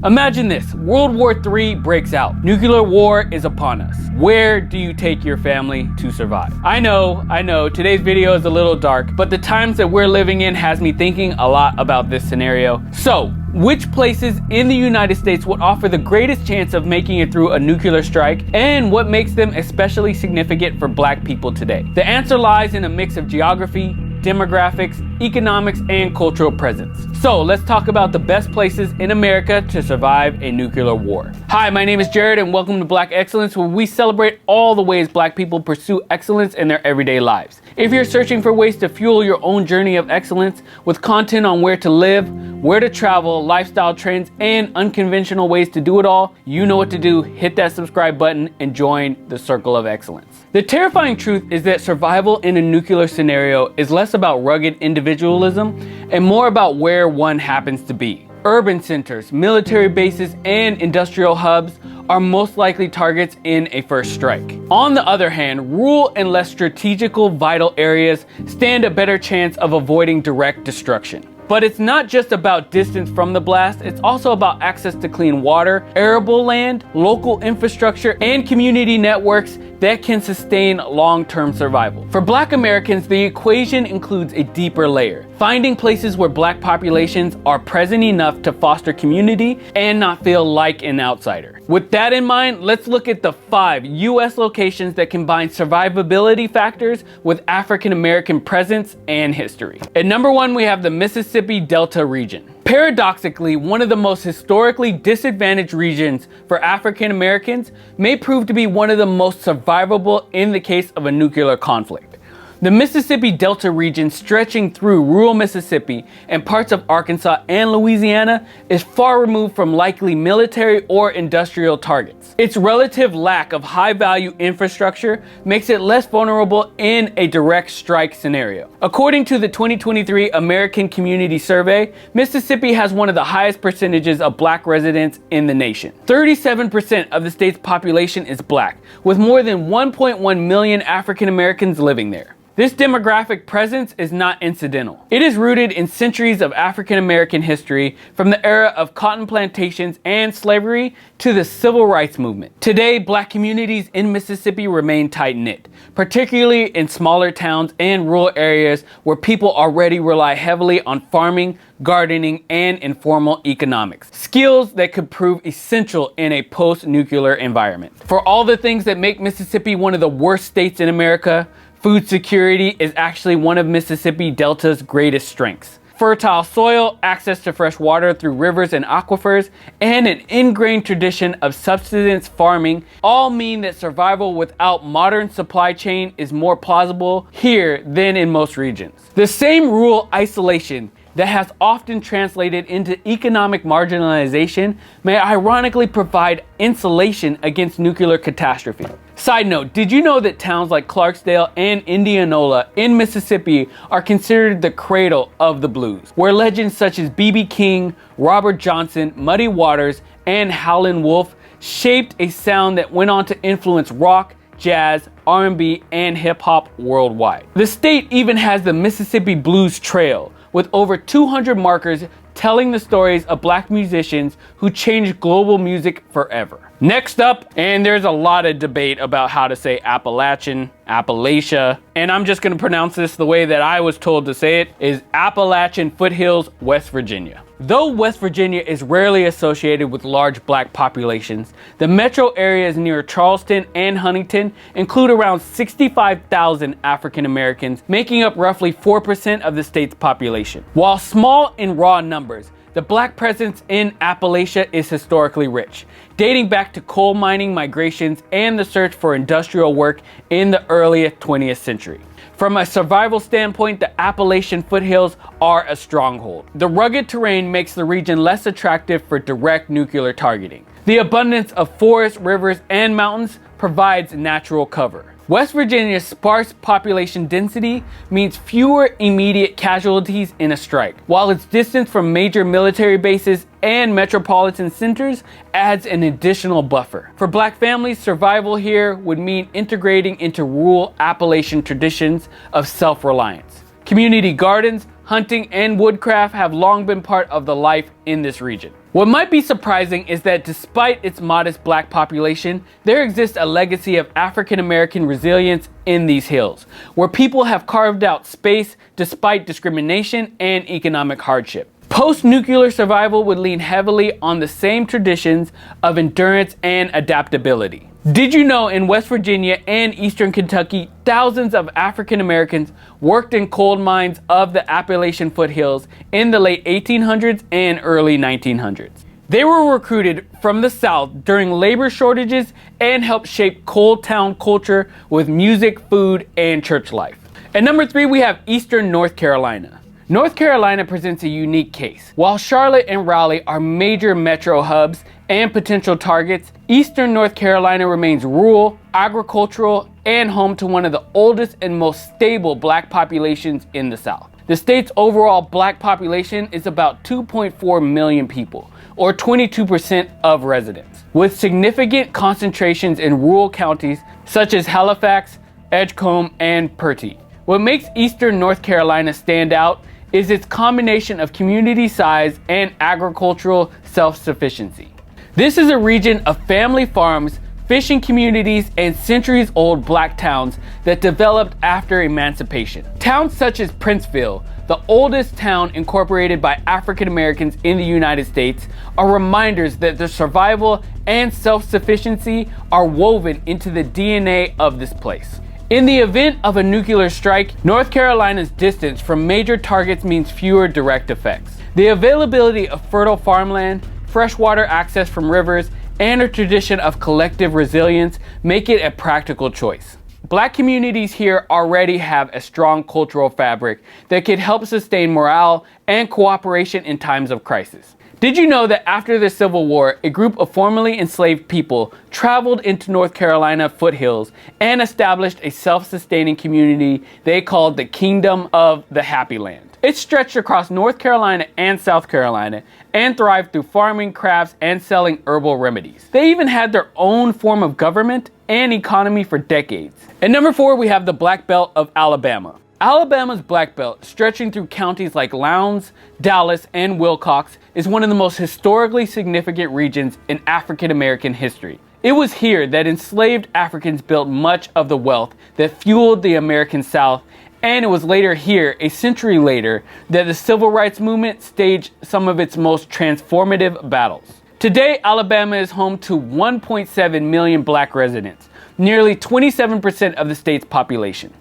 Imagine this, World War III breaks out. Nuclear war is upon us. Where do you take your family to survive? I know, today's video is a little dark, but the times that we're living in has me thinking a lot about this scenario. So, which places in the United States would offer the greatest chance of making it through a nuclear strike, and what makes them especially significant for Black people today? The answer lies in a mix of geography, demographics, economics, and cultural presence. So let's talk about the best places in America to survive a nuclear war. Hi, my name is Jared and welcome to Black Excellence, where we celebrate all the ways Black people pursue excellence in their everyday lives. If you're searching for ways to fuel your own journey of excellence with content on where to live, where to travel, lifestyle trends, and unconventional ways to do it all, you know what to do. Hit that subscribe button and join the circle of excellence. The terrifying truth is that survival in a nuclear scenario is less about rugged individualism and more about where one happens to be. Urban centers, military bases, and industrial hubs are most likely targets in a first strike. On the other hand, rural and less strategical vital areas stand a better chance of avoiding direct destruction. But it's not just about distance from the blast, it's also about access to clean water, arable land, local infrastructure, and community networks that can sustain long-term survival. For Black Americans, the equation includes a deeper layer. Finding places where Black populations are present enough to foster community and not feel like an outsider. With that in mind, let's look at the 5 US locations that combine survivability factors with African American presence and history. At number 1, we have the Mississippi Delta region. Paradoxically, one of the most historically disadvantaged regions for African Americans may prove to be one of the most survivable in the case of a nuclear conflict. The Mississippi Delta region, stretching through rural Mississippi and parts of Arkansas and Louisiana, is far removed from likely military or industrial targets. Its relative lack of high-value infrastructure makes it less vulnerable in a direct strike scenario. According to the 2023 American Community Survey, Mississippi has one of the highest percentages of Black residents in the nation. 37% of the state's population is Black, with more than 1.1 million African Americans living there. This demographic presence is not incidental. It is rooted in centuries of African American history, from the era of cotton plantations and slavery to the civil rights movement. Today, Black communities in Mississippi remain tight-knit, particularly in smaller towns and rural areas where people already rely heavily on farming, gardening, and informal economics, skills that could prove essential in a post-nuclear environment. For all the things that make Mississippi one of the worst states in America, food security is actually one of Mississippi Delta's greatest strengths. Fertile soil, access to fresh water through rivers and aquifers, and an ingrained tradition of subsistence farming all mean that survival without modern supply chain is more plausible here than in most regions. The same rural isolation that has often translated into economic marginalization may ironically provide insulation against nuclear catastrophe. Side note, did you know that towns like Clarksdale and Indianola in Mississippi are considered the cradle of the blues, where legends such as B.B. King, Robert Johnson, Muddy Waters, and Howlin' Wolf shaped a sound that went on to influence rock, jazz, R&B, and hip-hop worldwide. The state even has the Mississippi Blues Trail, with over 200 markers telling the stories of Black musicians who changed global music forever. Next up, and there's a lot of debate about how to say Appalachian, Appalachia, and I'm just gonna pronounce this the way that I was told to say it, is Appalachian Foothills, West Virginia. Though West Virginia is rarely associated with large Black populations, the metro areas near Charleston and Huntington include around 65,000 African Americans, making up roughly 4% of the state's population. While small in raw numbers, the Black presence in Appalachia is historically rich, dating back to coal mining migrations and the search for industrial work in the early 20th century. From a survival standpoint, the Appalachian foothills are a stronghold. The rugged terrain makes the region less attractive for direct nuclear targeting. The abundance of forests, rivers, and mountains provides natural cover. West Virginia's sparse population density means fewer immediate casualties in a strike, while its distance from major military bases and metropolitan centers adds an additional buffer. For Black families, survival here would mean integrating into rural Appalachian traditions of self-reliance. Community gardens, hunting, and woodcraft have long been part of the life in this region. What might be surprising is that despite its modest black population, there exists a legacy of African American resilience in these hills, where people have carved out space despite discrimination and economic hardship. Post-nuclear survival would lean heavily on the same traditions of endurance and adaptability. Did you know in West Virginia and Eastern Kentucky, thousands of African Americans worked in coal mines of the Appalachian foothills in the late 1800s and early 1900s? They were recruited from the South during labor shortages and helped shape coal town culture with music, food, and church life. At number 3, we have Eastern North Carolina. North Carolina presents a unique case. While Charlotte and Raleigh are major metro hubs and potential targets, Eastern North Carolina remains rural, agricultural, and home to one of the oldest and most stable black populations in the South. The state's overall black population is about 2.4 million people, or 22% of residents, with significant concentrations in rural counties such as Halifax, Edgecombe, and Purty. What makes Eastern North Carolina stand out is its combination of community size and agricultural self-sufficiency. This is a region of family farms, fishing communities, and centuries-old black towns that developed after emancipation. Towns such as Princeville, the oldest town incorporated by African Americans in the United States, are reminders that their survival and self-sufficiency are woven into the DNA of this place. In the event of a nuclear strike, North Carolina's distance from major targets means fewer direct effects. The availability of fertile farmland, freshwater access from rivers, and a tradition of collective resilience make it a practical choice. Black communities here already have a strong cultural fabric that can help sustain morale and cooperation in times of crisis. Did you know that after the Civil War, a group of formerly enslaved people traveled into North Carolina foothills and established a self-sustaining community they called the Kingdom of the Happy Land? It stretched across North Carolina and South Carolina and thrived through farming, crafts, and selling herbal remedies. They even had their own form of government and economy for decades. At number 4, we have the Black Belt of Alabama. Alabama's Black Belt, stretching through counties like Lowndes, Dallas, and Wilcox, is one of the most historically significant regions in African American history. It was here that enslaved Africans built much of the wealth that fueled the American South, and it was later here, a century later, that the Civil Rights Movement staged some of its most transformative battles. Today, Alabama is home to 1.7 million black residents, nearly 27% of the state's population.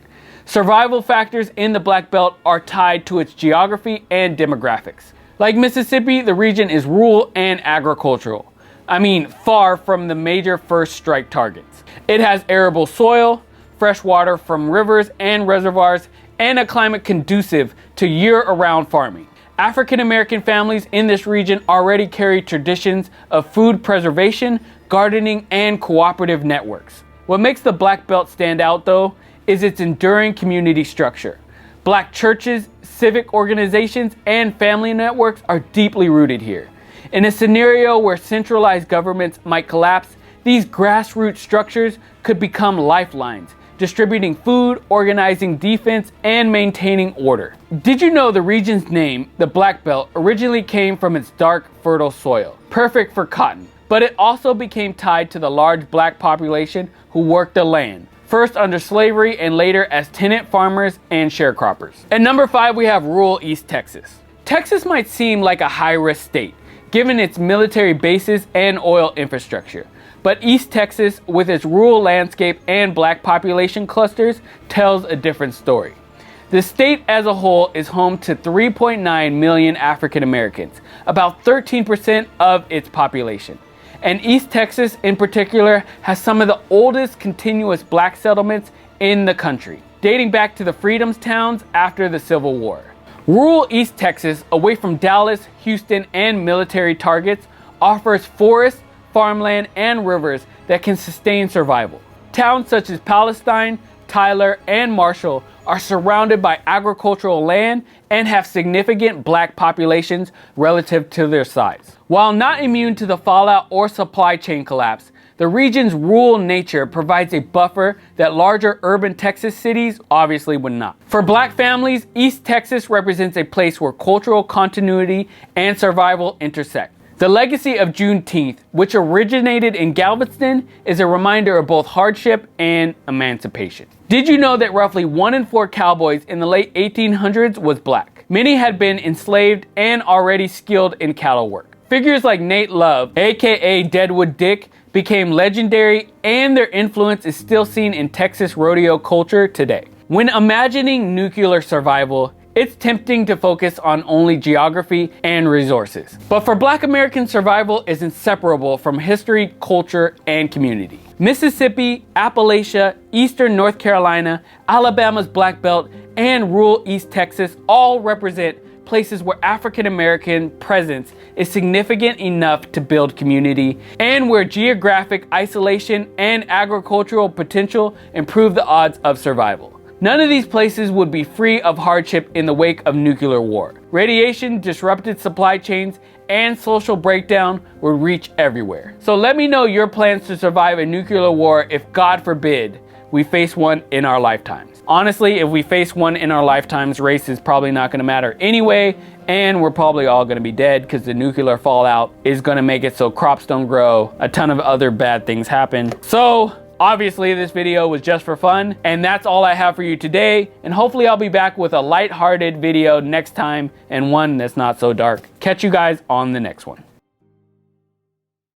Survival factors in the Black Belt are tied to its geography and demographics. Like Mississippi, the region is rural and agricultural. Far from the major first strike targets. It has arable soil, fresh water from rivers and reservoirs, and a climate conducive to year-round farming. African American families in this region already carry traditions of food preservation, gardening, and cooperative networks. What makes the Black Belt stand out, though, is its enduring community structure. Black churches, civic organizations, and family networks are deeply rooted here. In a scenario where centralized governments might collapse, these grassroots structures could become lifelines, distributing food, organizing defense, and maintaining order. Did you know the region's name, the Black Belt, originally came from its dark, fertile soil, perfect for cotton, but it also became tied to the large black population who worked the land, first under slavery and later as tenant farmers and sharecroppers. At number 5, we have rural East Texas. Texas might seem like a high-risk state, given its military bases and oil infrastructure. But East Texas, with its rural landscape and black population clusters, tells a different story. The state as a whole is home to 3.9 million African Americans, about 13% of its population. And East Texas in particular has some of the oldest continuous black settlements in the country, dating back to the Freedoms towns after the Civil War. Rural East Texas, away from Dallas, Houston, and military targets, offers forests, farmland, and rivers that can sustain survival. Towns such as Palestine, Tyler, and Marshall are surrounded by agricultural land and have significant black populations relative to their size. While not immune to the fallout or supply chain collapse, the region's rural nature provides a buffer that larger urban Texas cities obviously would not. For black families, East Texas represents a place where cultural continuity and survival intersect. The legacy of Juneteenth, which originated in Galveston, is a reminder of both hardship and emancipation. Did you know that roughly 1 in 4 cowboys in the late 1800s was black? Many had been enslaved and already skilled in cattle work. Figures like Nate Love, aka Deadwood Dick, became legendary, and their influence is still seen in Texas rodeo culture today. When imagining nuclear survival, it's tempting to focus on only geography and resources. But for Black American survival is inseparable from history, culture, and community. Mississippi, Appalachia, Eastern North Carolina, Alabama's Black Belt, and rural East Texas all represent places where African American presence is significant enough to build community, and where geographic isolation and agricultural potential improve the odds of survival. None of these places would be free of hardship in the wake of nuclear war. Radiation, disrupted supply chains, and social breakdown would reach everywhere. So let me know your plans to survive a nuclear war if, God forbid, we face one in our lifetimes. Honestly, if we face one in our lifetimes, race is probably not going to matter anyway, and we're probably all going to be dead because the nuclear fallout is going to make it so crops don't grow, a ton of other bad things happen. So obviously this video was just for fun, and that's all I have for you today, and hopefully I'll be back with a light-hearted video next time, and one that's not so dark. Catch you guys on the next one.